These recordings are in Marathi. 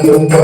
Yeah.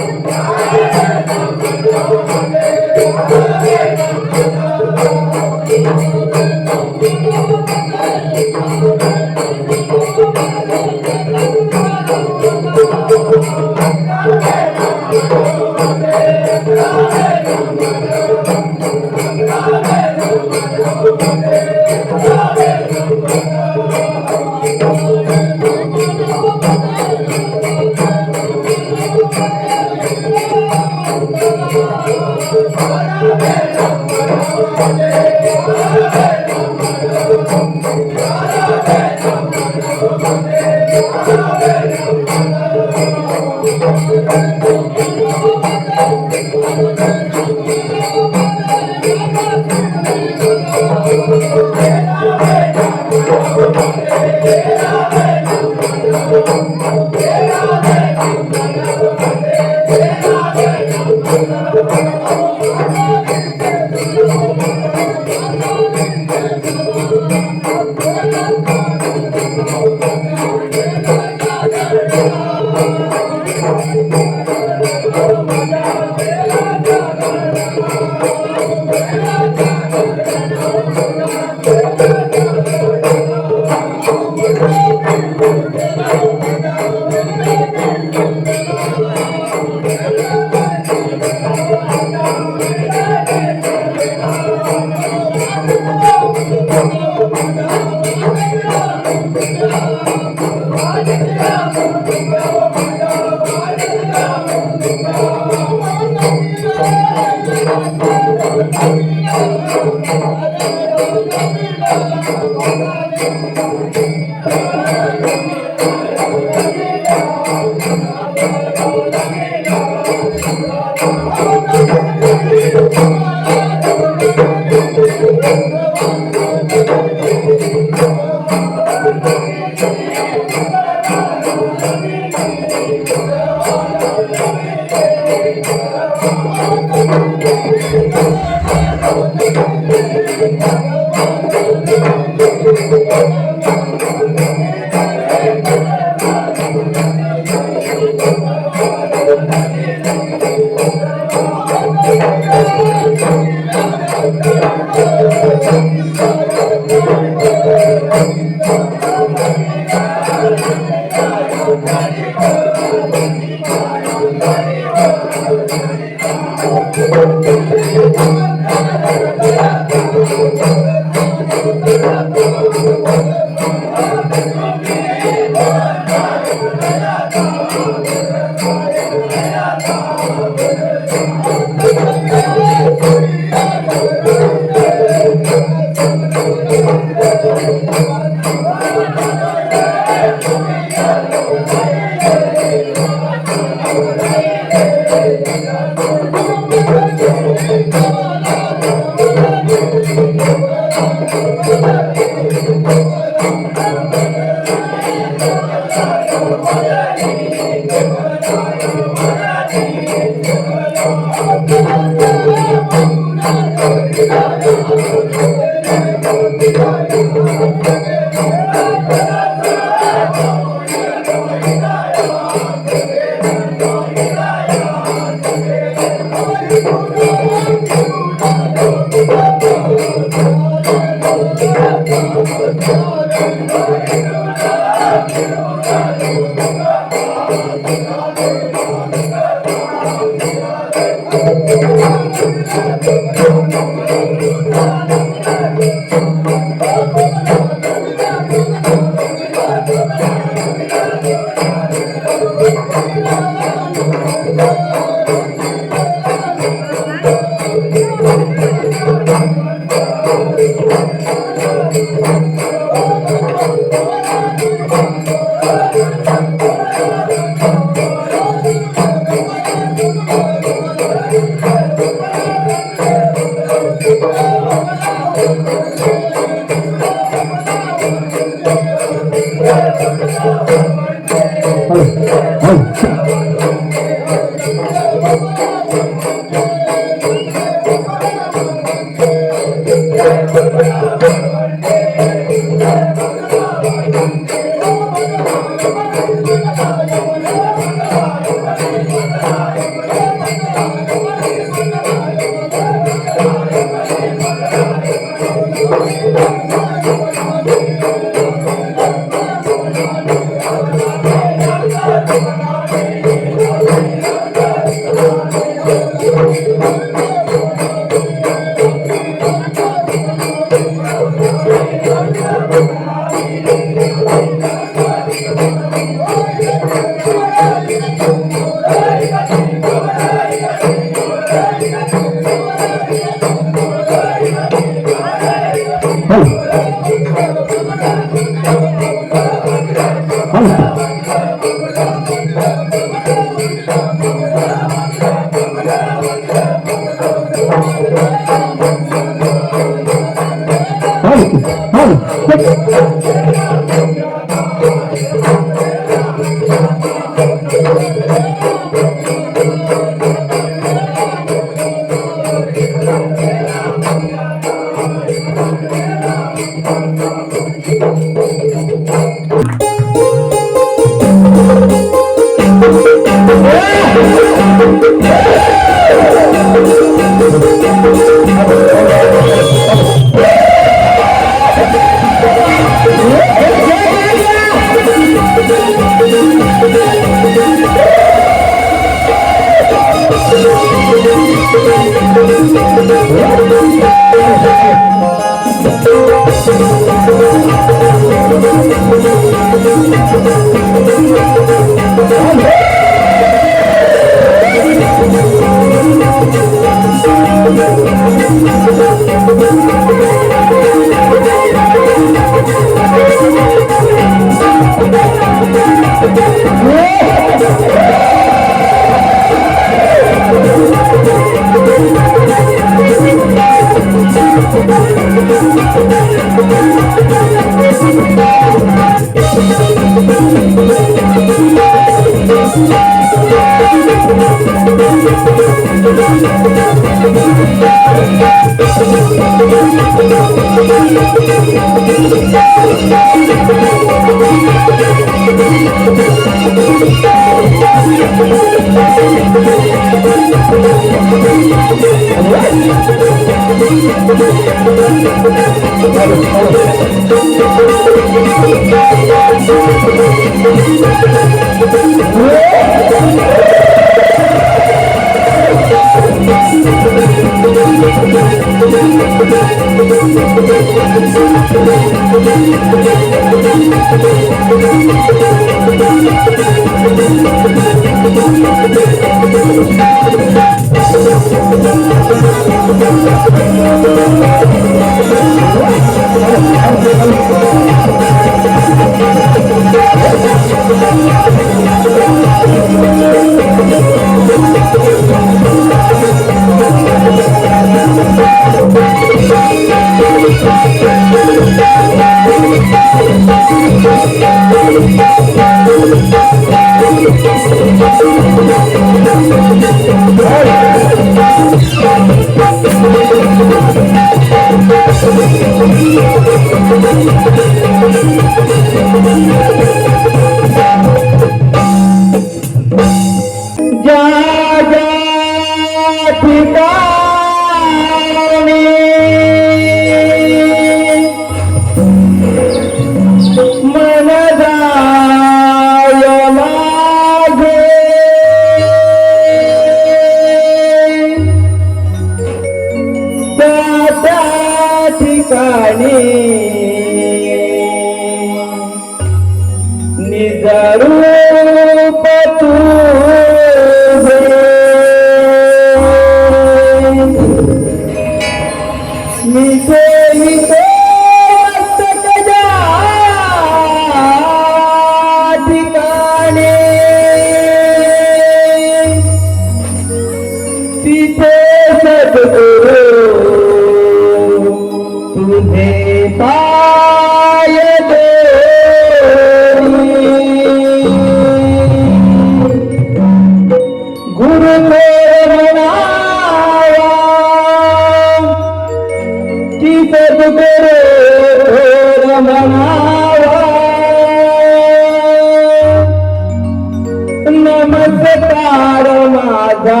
नमस्कार माझा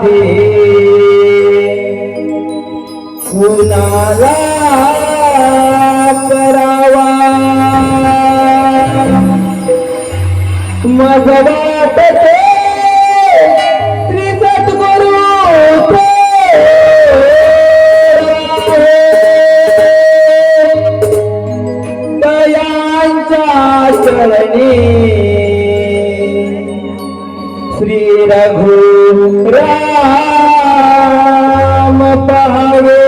दे कुणाला करावा मग वाटते श्री सद्गुरु दयांच्या चरणी श्री रघु राम पावे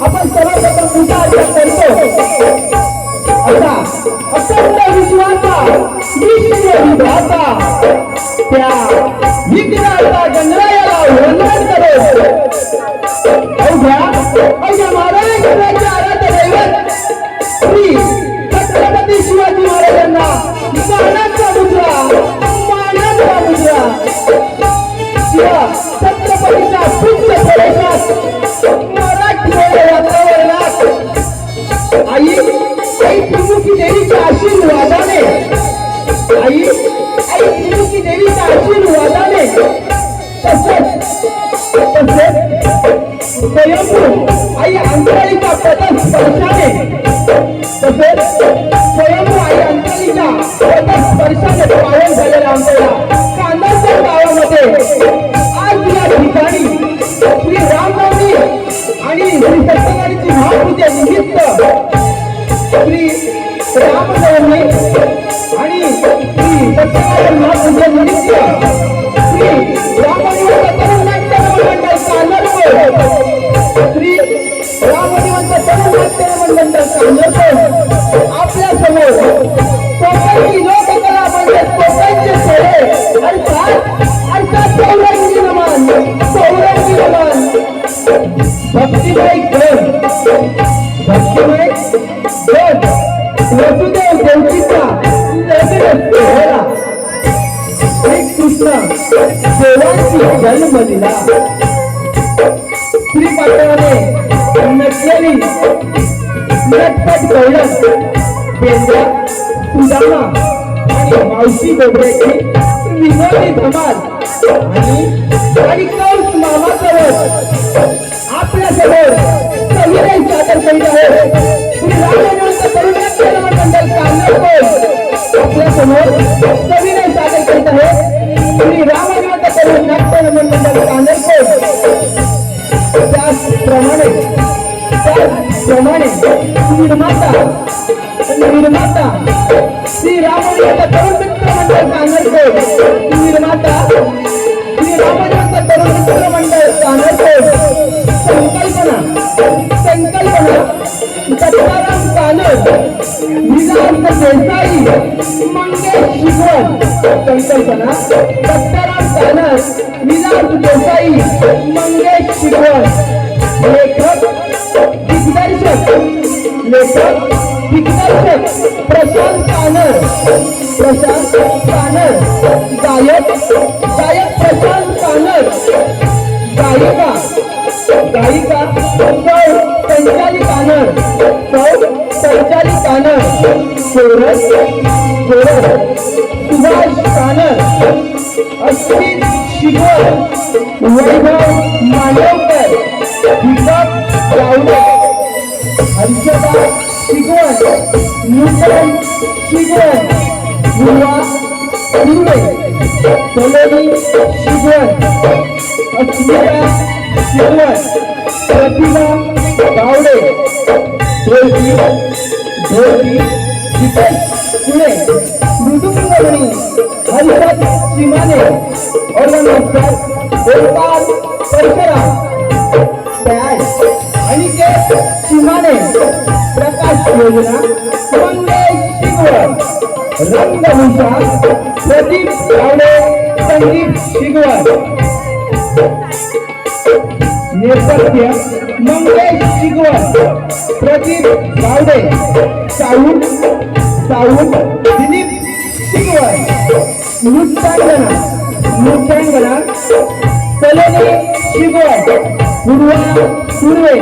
आपण सर्वप्रथम पूजा अर्चा करतो. असा अत्यंत विश्वासा विश्वविधाता त्या विघ्नाचा गणरायाला वंदन करो. अवघ्या महाराष्ट्राचे आराध्य दैवत श्री छत्रपती शिवाजी महाराजांना मानाचा मुद्रा शिवा छत्रपतीच्या पुण्य प्रवेशात मराठमोळ्या वातावरणात आई त्रिमुखी देवीच्या आशीर्वादाने त्रिमुखी देवीच्या आशीर्वादाने तसेच स्वयंभू आई अंतराळीच्या पदस्पर्शाने पावन झालेल्या आमच्या कांदापूर गावामध्ये आज या ठिकाणी श्री रामनवमी आणि श्री सत्यनारायणची महापूजा निमित्त श्री रामनवमी आणि श्री सत्यनारायण महापूजा निमित्त श्री रामनिवांत तरुण नाट्य मंडळ कानरपूर श्री रामनिवांत तरुण नाट्य मंडळ कानरपूर आपल्या समोर कोकणची लोककला म्हणजे कोकणचे सोहळे अर्थात चौरंगी नमन भक्तिमय गण वसुदेव देवकीचा सोहळा श्रीकृष्ण देवांची जन्मलीला श्री पाटलाने नटलेली नटपट गवळण पेंड्या सुदामा आणि मावशी गोबऱ्याची विनोदी धमाल आणि कौश मामासोबत आपल्या समोर सविनय सादर करीत आहे श्री रामनिवांत तरुण नाट्य मंडळ कानरपूर आपल्या समोर सविनय सादर करीत आहे श्री रामनिवांत तरुण नाट्य मंडळ कानरपूर त्याचप्रमाणे निर्माता श्री रामनिवांत तरुण मित्र मंडळ कानरपूर निर्माता श्री रामनिवांत तरुण मित्र मंडळ कानरपूर संकल्पना दत्ताराम कानर विलास देसाई मंगेश शिकवण संकल्पना दत्ताराम कानर विलास देसाई मंगेश शिकवण लेखक दिग्दर्शक प्रशांत कानर गायक प्रशांत कानर गायिका संचाली कानर सुभाष कानर अश्विन शिकवण वैभव मांडवकर दीपक गावडे हर्षदा शिकवण नूतन शिकवण गुरुवा शिंदे सलोनी शिकवण अस्मिता शिकवण प्रतिभा गावडे ढोलकी दीपेश पुणे मृदुंगमणी हरिभट श्रीमाने ऑर्गनायझर गोपाल परशुराम अनिकेत शिमाने प्रकाश योजना मंगेश शिगवण रंगभूषा प्रदीप गावडे संदीप शिगवण नेपथ्य मंगेश शिगवण प्रदीप गावडे साऊंड दिलीप शिगवण नृत्यांगना सलोनी शिगवण पूर्वा सुर्वे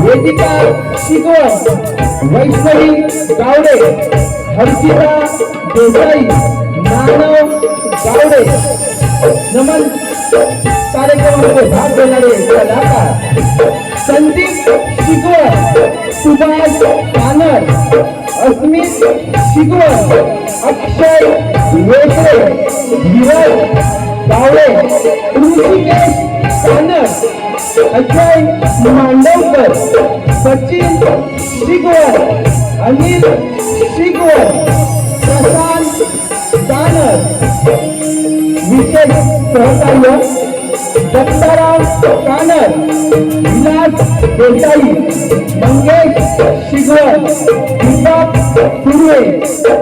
वेदिका शिकवण वैष्णवी गावडे हर्षिता देसाई मानव गावडे नमन कार्यक्रमामध्ये भाग घेणारे कलाकार संदीप शिकवण सुभाष कानर अस्मित शिकवण अक्षय वेगळे धीरज गावडे ऋषिकेश कानर अजय मांडवकर सचिन शिगवण अनिल शिगवण प्रशांत कानर विशेष सहकार्य दत्ताराम कानर विलास देसाई मंगेश शिगवण दीपक सुर्वे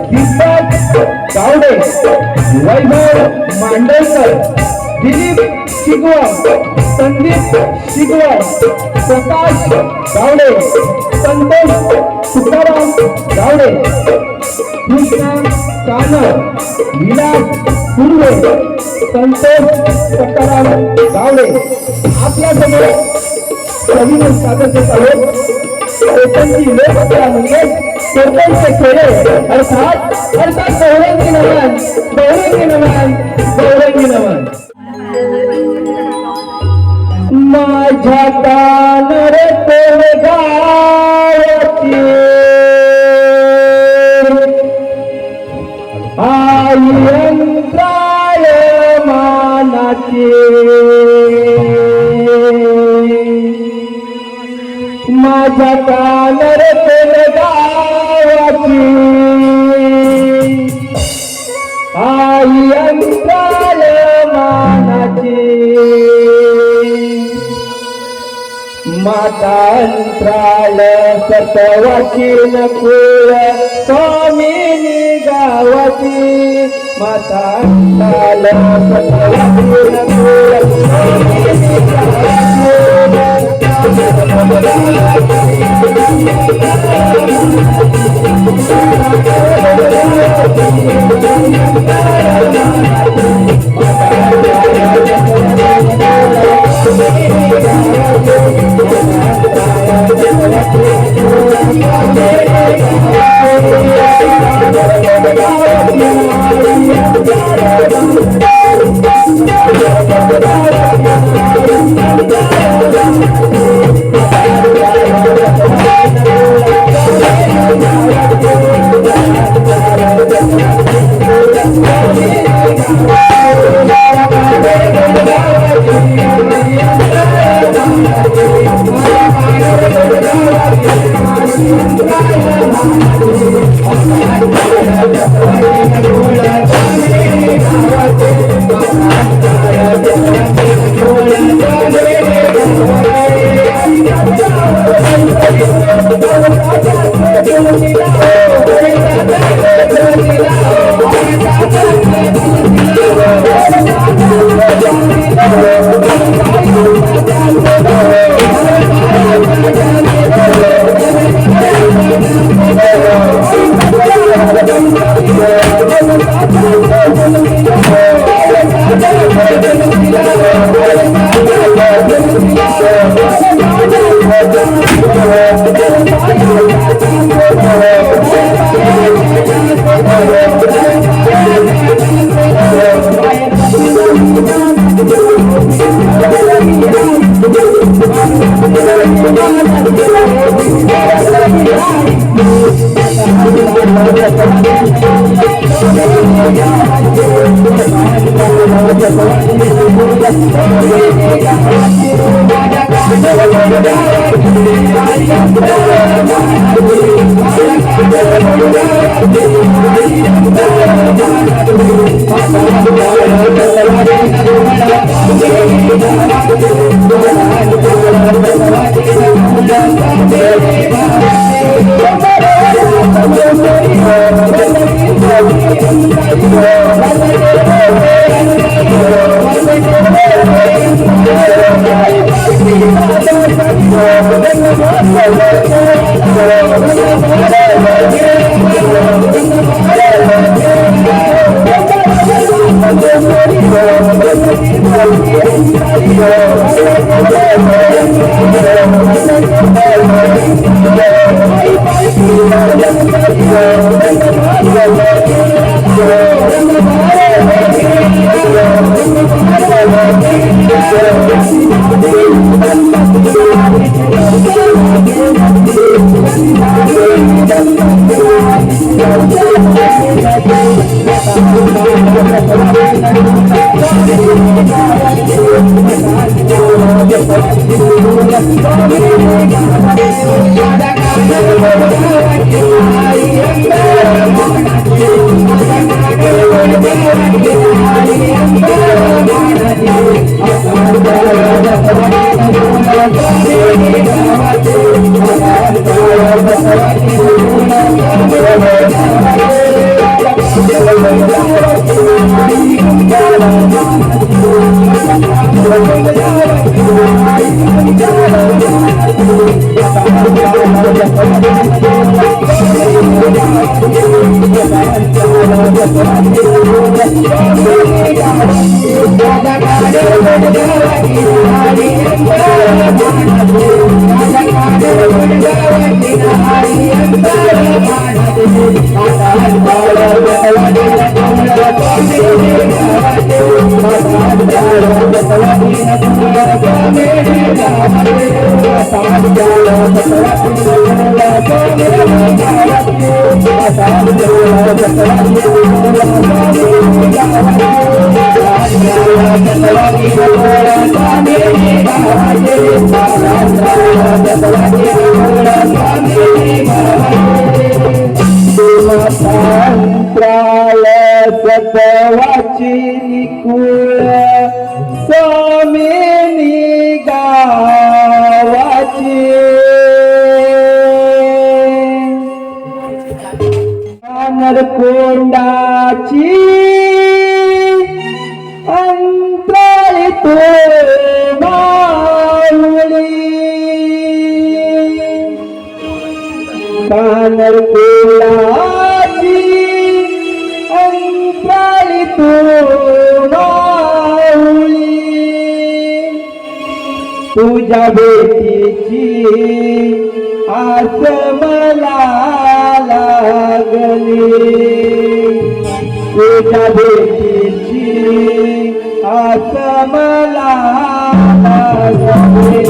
दीपक गावडे वैभव मांडवकर दिलीप शिगवण संदीप शिगवण प्रकाश गावडे संतोष तुकाराम गावडे कृष्णा कानड विलास सुर्वे संतोष सकाराम गावडे आपल्या समोर अभिनय सादर करत आहोत कोकणची लोककला म्हणजे कोकणचे खेळे अर्थात बहुरंगी नमन बहुरंगी नमन बहुरंगी नमन माझ्या कानर गावाची आई अंतराळ मानाची माझ्या कानर गावाची आई अंतराळ मानाची माता अंतराळ सतवाची नकुळ स्वामिनी गावाची माता अंतराळ सतवाची नकुळ स्वामिनी सतवाची निकुळ स्वामिनी गावाची नरकोंडाची अंतरी तो माऊली नरकोंडाची अंतरी तो माऊली तुझ्या भेटीची आस मला लागली तुझ्या भेटीची आस मला लागली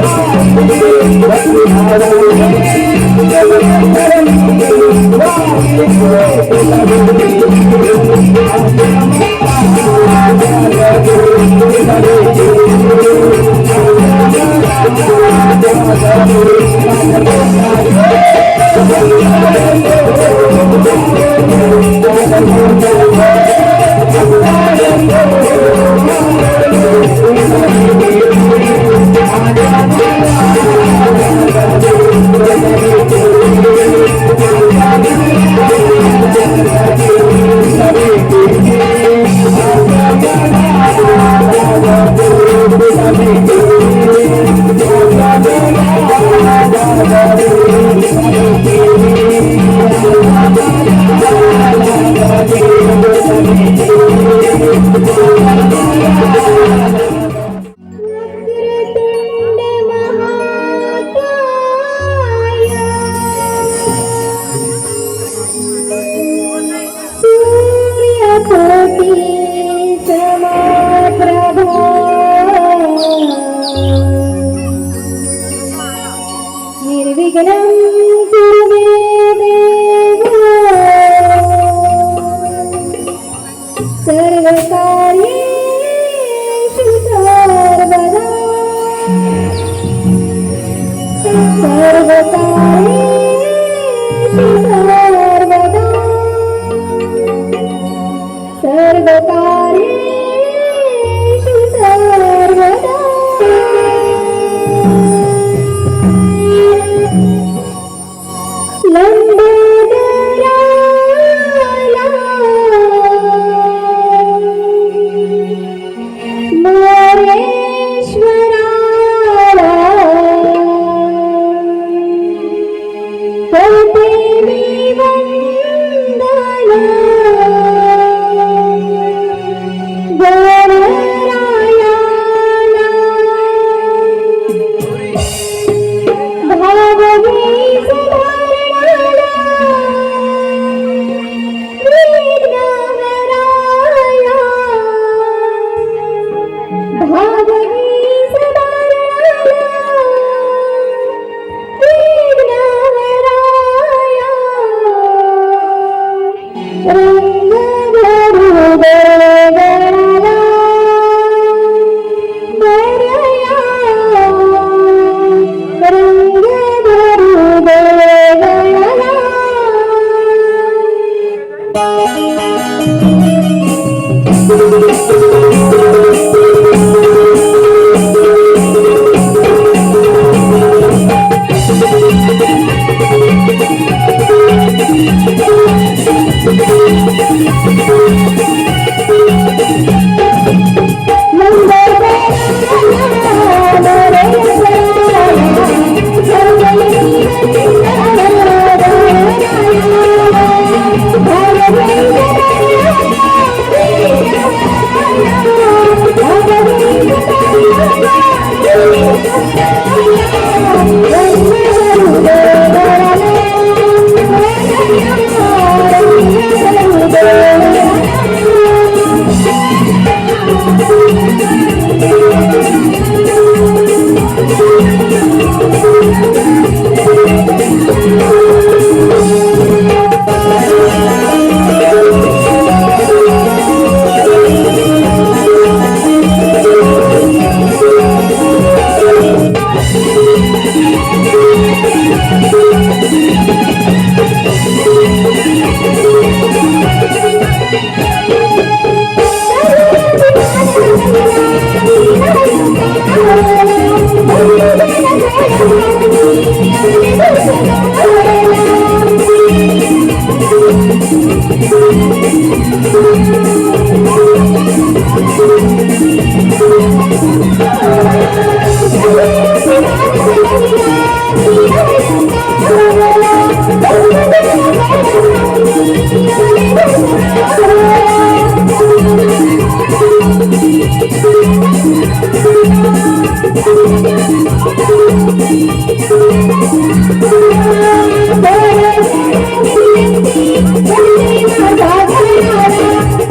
Thank you. सर्वकार्येषु सर्वदा सर्वकार्येषु सर्वदा सर्वकार्येषु सर्वदा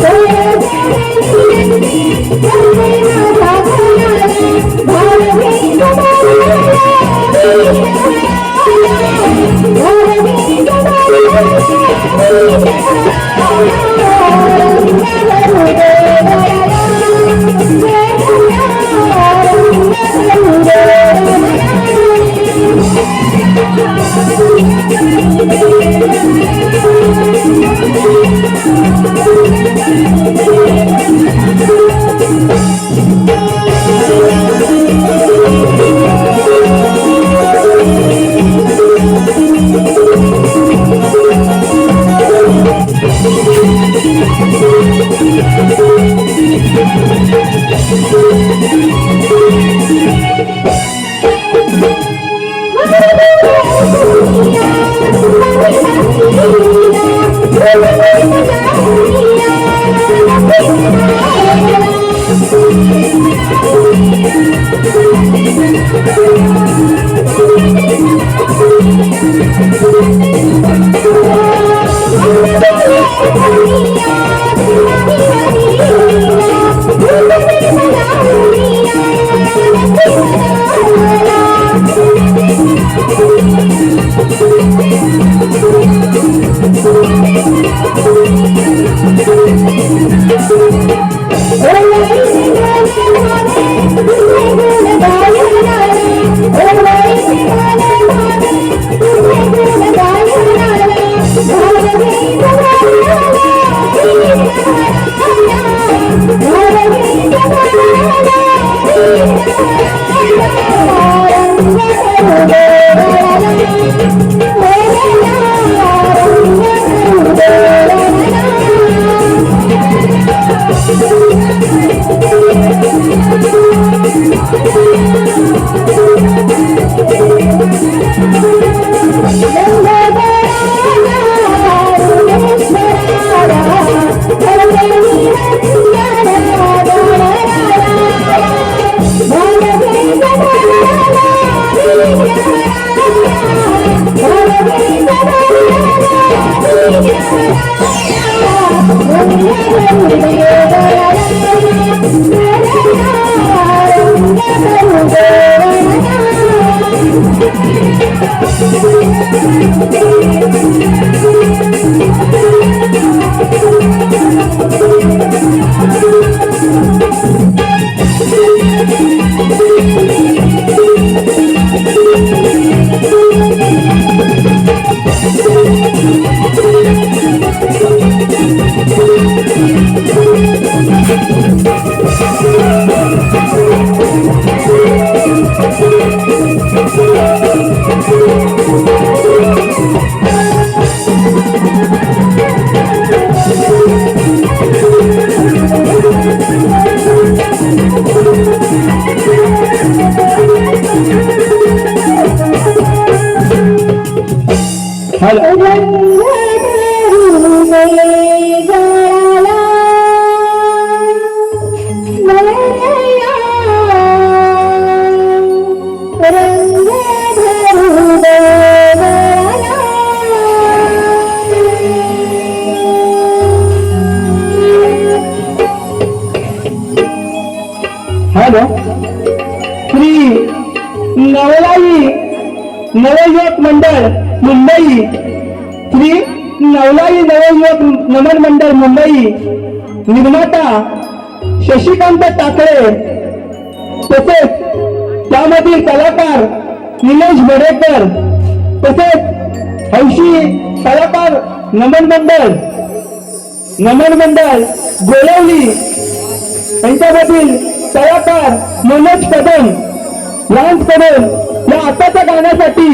Thank you. हॅलो, श्री नवलाई नवयुवक मंडळ मुंबई, श्री नवलाई नवयुवक नमन मंडळ मुंबई निर्माता शशिकांत टाकळे, तसेच त्यामधील कलाकार निलेश बडेकर, तसेच हौशी कलाकार नमन मंडळ गोलवली यांच्यामधील कलाकार मनोज कदम यांच्याकडून या आताच्या गाण्यासाठी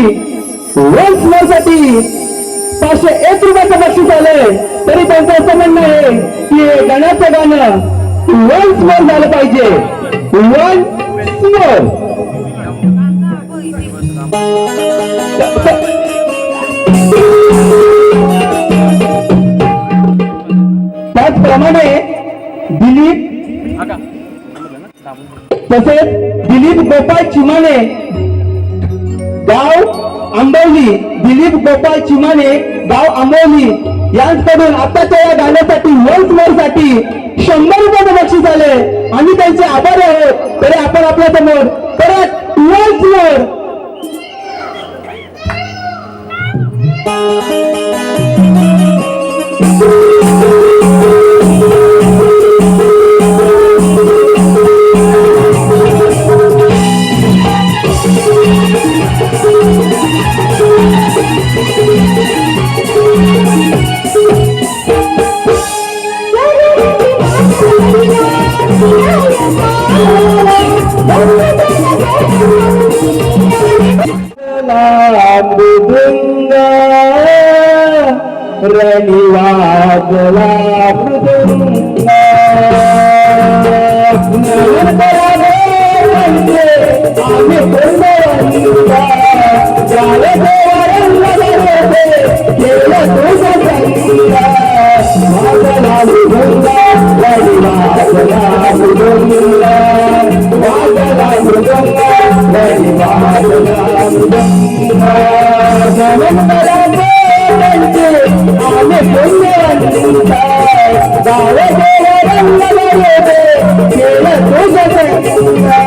वन्स मोर साठी 501 रुपयाचं बक्षीस आलंय. तरी त्यांचं असं म्हणणं आहे की हे गाण्याचं गाणं वन्स मोर झालं पाहिजे. Once more. त्याचप्रमाणे दिलीप तसेच दिलीप गोपाळ चिमाने गाव आंबवली, दिलीप गोपाळ चिमाने गाव आंबवली यांच्याकडून आताच्या या गाण्यासाठी वन्स मोर साठी 100 रुपयाचं बक्षीस आले. आम्ही त्यांचे आभारी आहोत. तरी आपण आपल्या समोर परत वन्स मोर. मृदुंगा रनिवाजला मृदुंगा म्हणजे आम्ही कोणता जाले केलं तुझा संगा वाजला मृदुंगा रनिवाजला मृदुंगा वाजला मृदुंगा रनिवाजला मृदुंगा आम्ही पुण्यवंता गावे केलं तुझं संगा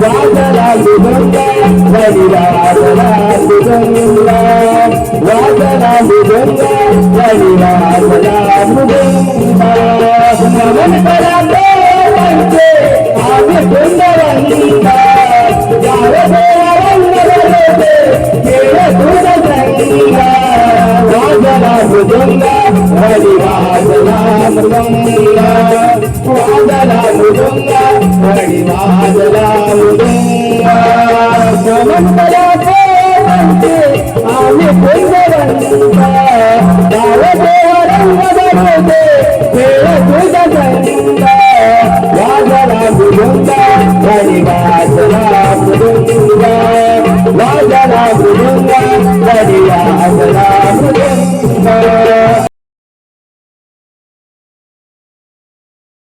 वाजला मृदुंगा रनिवाजला मृदुंगा वाजला मृदुंगा रनिवाजला मृदुंगा नमन करा देवांचे आम्ही पुण्यवंता गावे केलं तुझं संगा वाजला मृदुंगा रनिवाजला मृदुंगा वाजला मृदुंगा रनिवाजला मृदुंगा नमन करा देवांचे आम्ही पुण्यवंता गावाचे रंग बनवते खेळ तुझा संग वाजला मृदुंगा आणि वाजला मृदुंगा वाजला मृदुंगा आणि वाजला